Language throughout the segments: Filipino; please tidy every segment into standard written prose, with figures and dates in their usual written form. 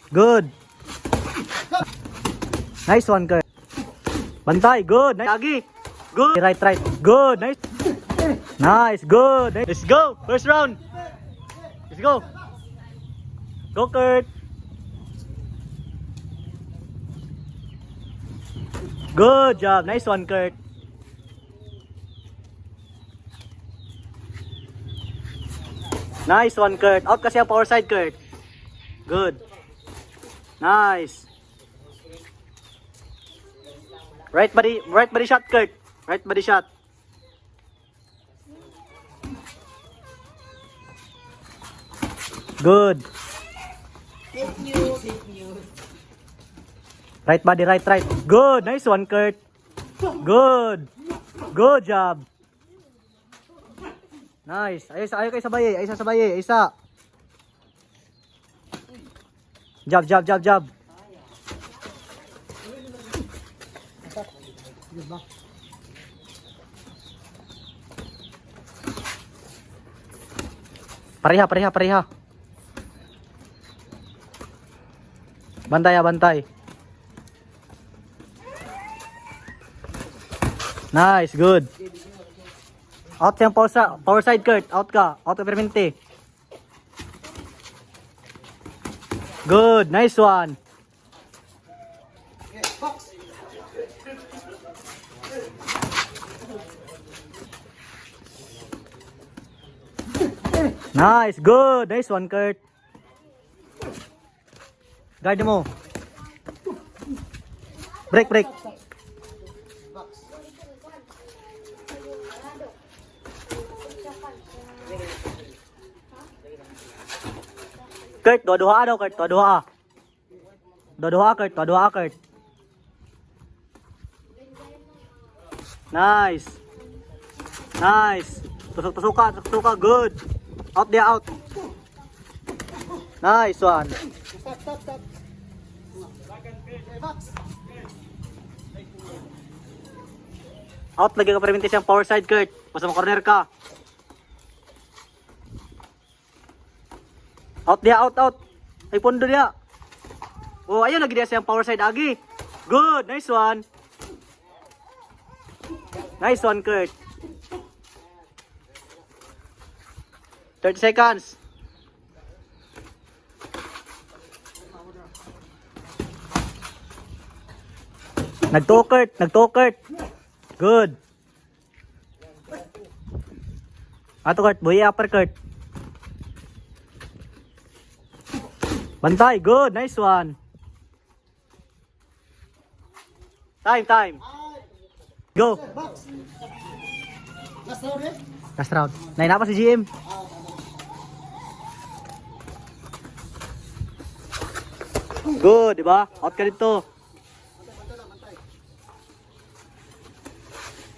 Good. Nice one, Kurt. Bantay. Good. Nice. Agi. Good. Right. Good. Nice. Nice. Good. Nice. Let's go. First round. Let's go. Go, Kurt. Good job. Nice one, Kurt. Nice one, Kurt. Out kasi ang power side, Kurt. Good. Nice. Right body shot, Kurt. Right body shot. Good. Fake news. Fake news. Right body, right. Good. Nice one, Kurt. Good. Good job. Nice. Ayaw kayo sabay eh. Ayos sabay eh. Isa. Jab. Pareha. Bantay. Nice, good. Out yung power side, Kurt. Out ka. Out ka permente. Good, nice one. Nice, good. Nice one, Kurt. Guard mo. Break. Kurt, dua-dua daw, Kurt. Dua-dua, Kurt. Nice. Tusuk ka. Good. Out there, out. Nice one. Stop. Out lagi ka perminti siyang power side, Kurt. Pasang corner ka. Out dia, out. Ay pondo dia. Oh, ayun lagi dia siyang power side agi. Good, nice one. Nice one, Kurt. 30 seconds. Nagto, Kurt. Good. Ato, Kurt. Buhay upper, Kurt. Bantay. Good. Nice one. Time. Go. Last round. Nain apa si GM? Good, di ba? Out ka dito.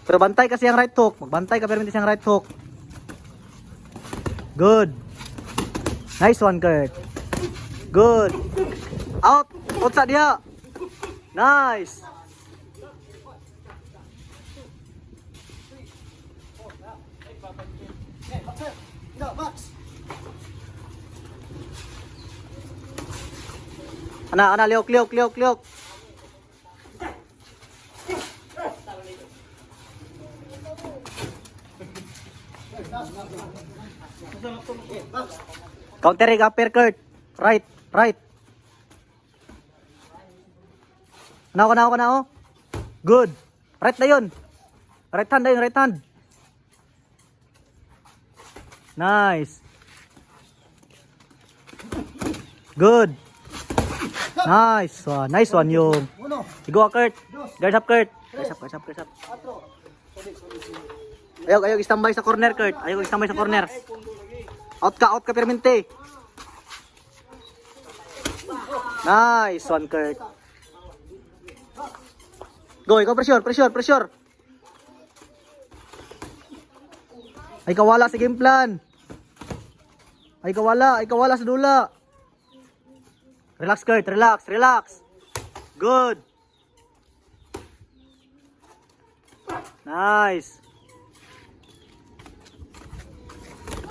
Pero bantay kasi ang right hook. Magbantay ka pero hindi siyang right hook. Good. Nice one, Kurt. Good. Out. Out sa dia. Nice. Ana, liok. Counter upper, Kurt. Right. Ano. Good. Right na yun. Right hand. Nice. Good. Nice one yung. Sigo, Kurt. Guard up, Kurt. Guard up. Ayaw istambay sa corner, Kurt. Out ka permente. Nice one, Kurt. Go, ikaw pressure. Ay kawala sa game plan. Ay kawala sa dula. Relax, Kurt. Relax. Good. Nice.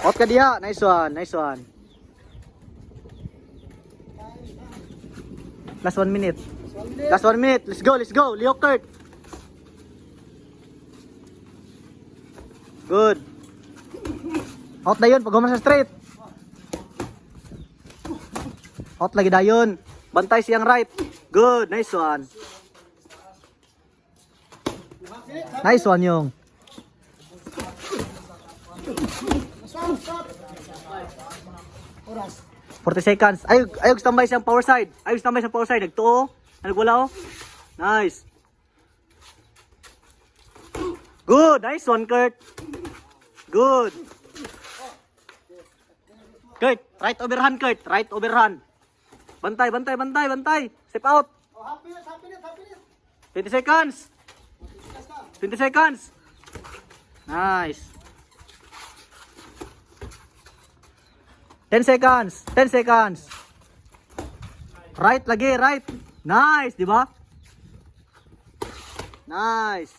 Out ka diha. Nice one. Last 1 minute. Last 1 minute. Let's go, let's go. Leo Kurt. Good. Out dayon pag human sa straight. Out lagi dayon. Bantay siyang right. Good, nice one. Nice one yung. Stop. Oras. 40 seconds. Ayog standby siyang power side. Ayog standby siyang power side. Nagtuo. Nagwala oh. Nice. Good. Nice one, Kurt. Good. Kurt, right overhand, Kurt. Right overhand. Bantay. Step out. Oh, half minute. 20 seconds. 20 seconds. Nice. 10 seconds. 10 seconds. Right lagi, right. Nice, di ba? Nice.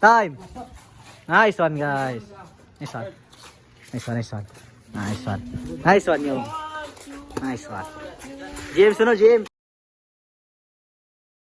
Time. Nice one, guys. Nice one. Nice one. Nice one, yung. Nice one. James, ano, James?